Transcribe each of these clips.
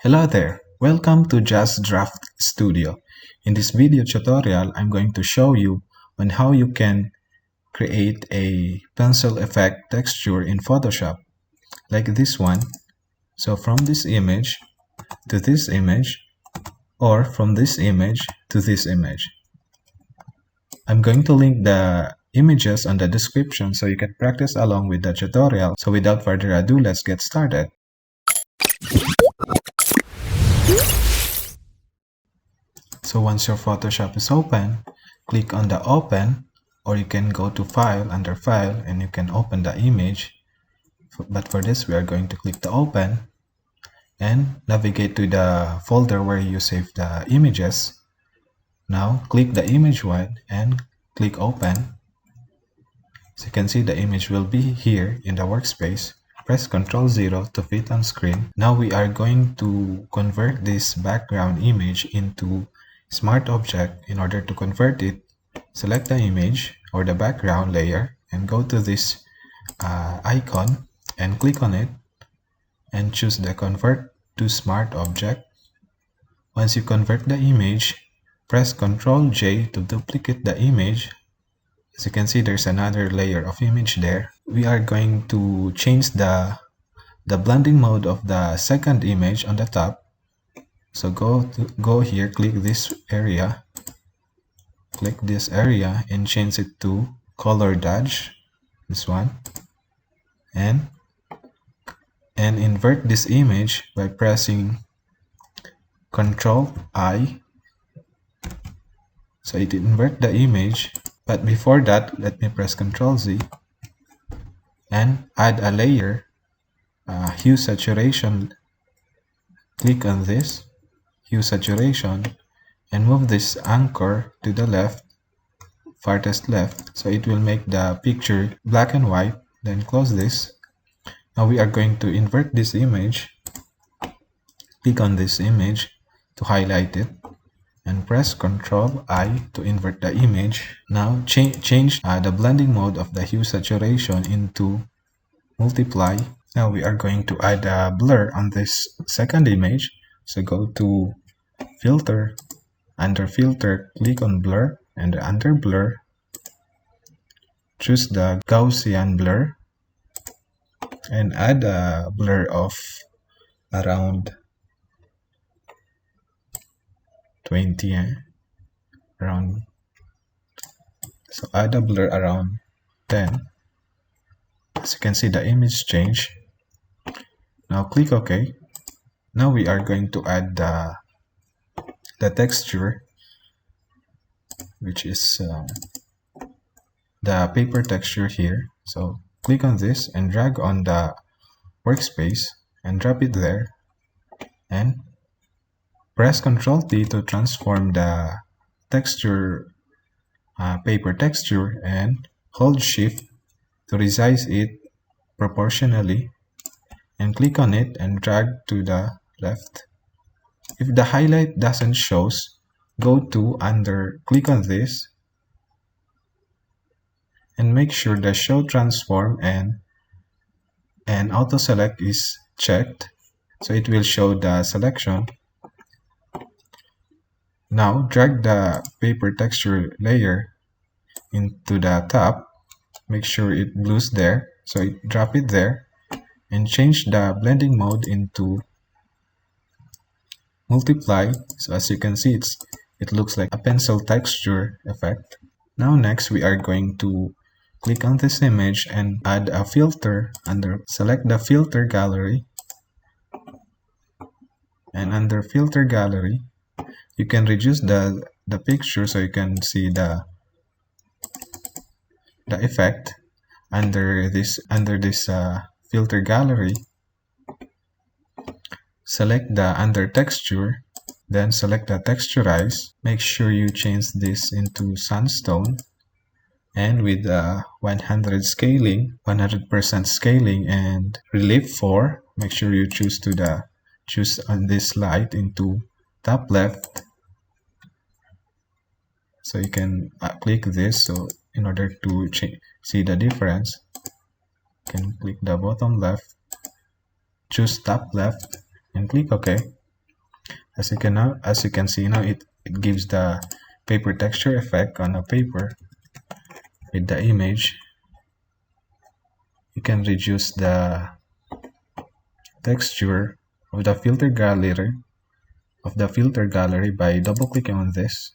Hello there, welcome to JAZDRAFT Studio. In this video tutorial, I'm going to show you on how you can create a pencil effect texture in Photoshop, like this one. So from this image to this image, or from this image to this image. I'm going to link the images on the description so you can practice along with the tutorial. So without further ado, let's get started. So once your Photoshop is open, click on the open, or you can go to file, under file, and you can open the image. But for this, we are going to click the open and navigate to the folder where you save the images. Now click the image one and click open. As you can see, the image will be here in the workspace. Press Ctrl 0 to fit on screen. Now we are going to convert this background image into Smart Object. In order to convert it, select the image or the background layer and go to this icon and click on it and choose the Convert to Smart Object. Once you convert the image, press Ctrl J to duplicate the image. As you can see, there's another layer of image there. We are going to change the blending mode of the second image on the top. So go here, click this area, and change it to color dodge, this one, and invert this image by pressing Ctrl I. So it invert the image, but before that, let me press Ctrl Z and add a layer, hue saturation. Click on this hue saturation and move this anchor to the left, farthest left, so it will make the picture black and white. Then close this. Now we are going to invert this image. Click on this image to highlight it and press Ctrl I to invert the image. Now change the blending mode of the hue saturation into multiply. Now we are going to add a blur on this second image. So go to filter, under filter, click on blur, and under blur, choose the Gaussian blur and add a blur of around 20, around, so add a blur around 10. As you can see, the image change. Now click OK. Now we are going to add the texture, which is the paper texture here. So click on this and drag on the workspace and drop it there, and press Ctrl T to transform the texture, paper texture, and hold Shift to resize it proportionally, and click on it and drag to the left. If the highlight doesn't show, go to under, click on this and make sure the show transform and auto select is checked, so it will show the selection. Now drag the paper texture layer into the top, make sure it blues there, so drop it there, and change the blending mode into multiply. So as you can see, it looks like a pencil texture effect. Now next, we are going to click on this image and add a filter. Select the filter gallery, and under filter gallery, you can reduce the picture so you can see the effect under this filter gallery. Select the under texture, then select the texturize. Make sure you change this into sandstone, and with 100% scaling and relief 4, make sure you choose on this light into top left. So you can click this, so in order to see the difference, you can click the bottom left, choose top left, and click OK. As you can see now, it gives the paper texture effect on a paper with the image. You can reduce the texture of the filter gallery by double clicking on this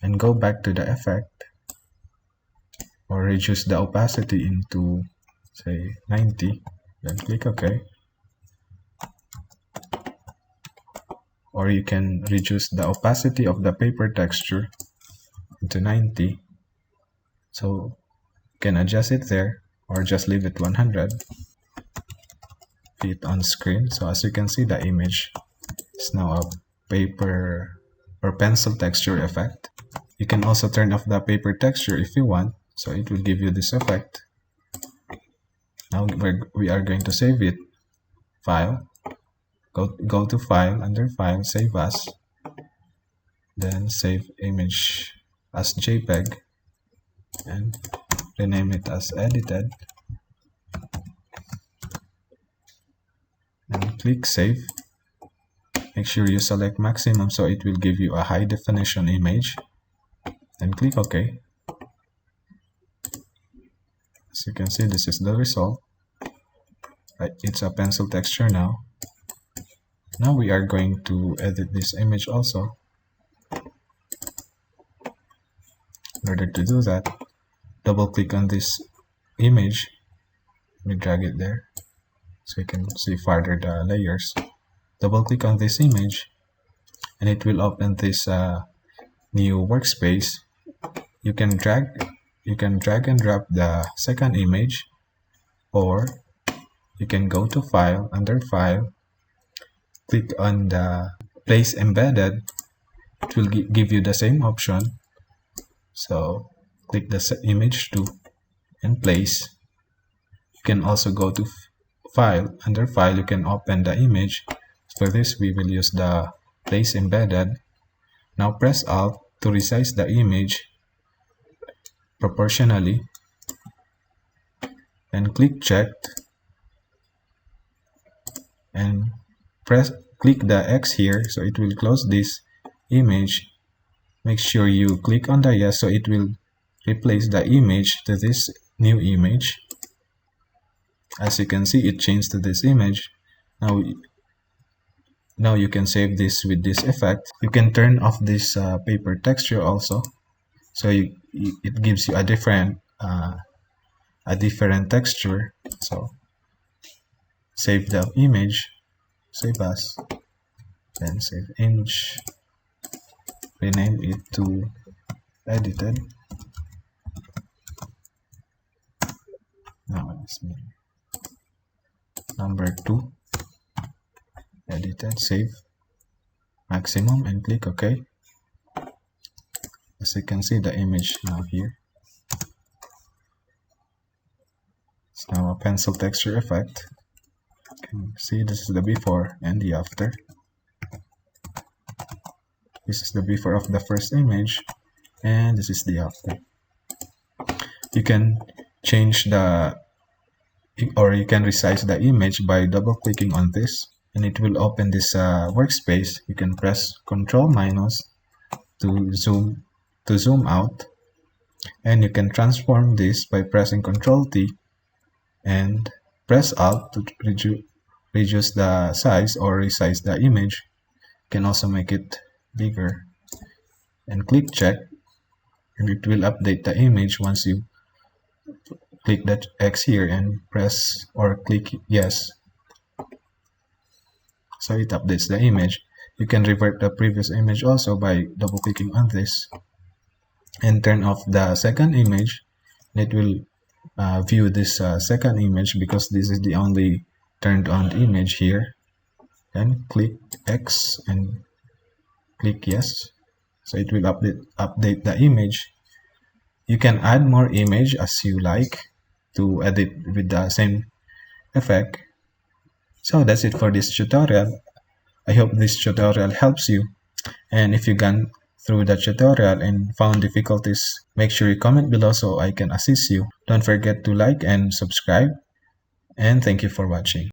and go back to the effect, or reduce the opacity into say 90, then click OK. Or you can reduce the opacity of the paper texture into 90, so you can adjust it there or just leave it 100. Fit on screen. So as you can see, the image is now a paper or pencil texture effect. You can also turn off the paper texture if you want, so it will give you this effect. Now we are going to save it. File, go to File, under File, Save As, then save image as JPEG and rename it as Edited, and click Save. Make sure you select maximum so it will give you a high definition image, then click OK. As you can see, this is the result. It's a pencil texture now. Now we are going to edit this image also. In order to do that, double click on this image. Let me drag it there so you can see further the layers. Double click on this image and it will open this new workspace. You can drag and drop the second image, or you can go to File, under File, click on the Place Embedded. It will give you the same option. So click the image 2 and place. You can also go to File, under File, you can open the image. For this, we will use the Place Embedded. Now press Alt to resize the image proportionally and click Checked, and click the X here so it will close this image. Make sure you click on the yes so it will replace the image to this new image. As you can see, it changed to this image. Now you can save this with this effect. You can turn off this paper texture also, so it gives you a different texture. So save the image, save as, then save image, rename it to Edited. Now it's number 2, Edited, save maximum and click OK. As you can see, the image now here. It's now a pencil texture effect. You can see this is the before and the after. This is the before of the first image, and this is the after. You can change you can resize the image by double clicking on this, and it will open this workspace. You can press Ctrl- to zoom out, and you can transform this by pressing Ctrl-T and press Alt to reduce the size or resize the image. You can also make it bigger and click Check, and it will update the image once you click that X here and press or click yes. So it updates the image. You can revert the previous image also by double clicking on this and turn off the second image. It will view this second image because this is the only turned on image here. Then click X and click yes. So it will update the image. You can add more image as you like to edit with the same effect. So that's it for this tutorial. I hope this tutorial helps you, and if you gone through the tutorial and found difficulties, make sure you comment below so I can assist you. Don't forget to like and subscribe, and thank you for watching.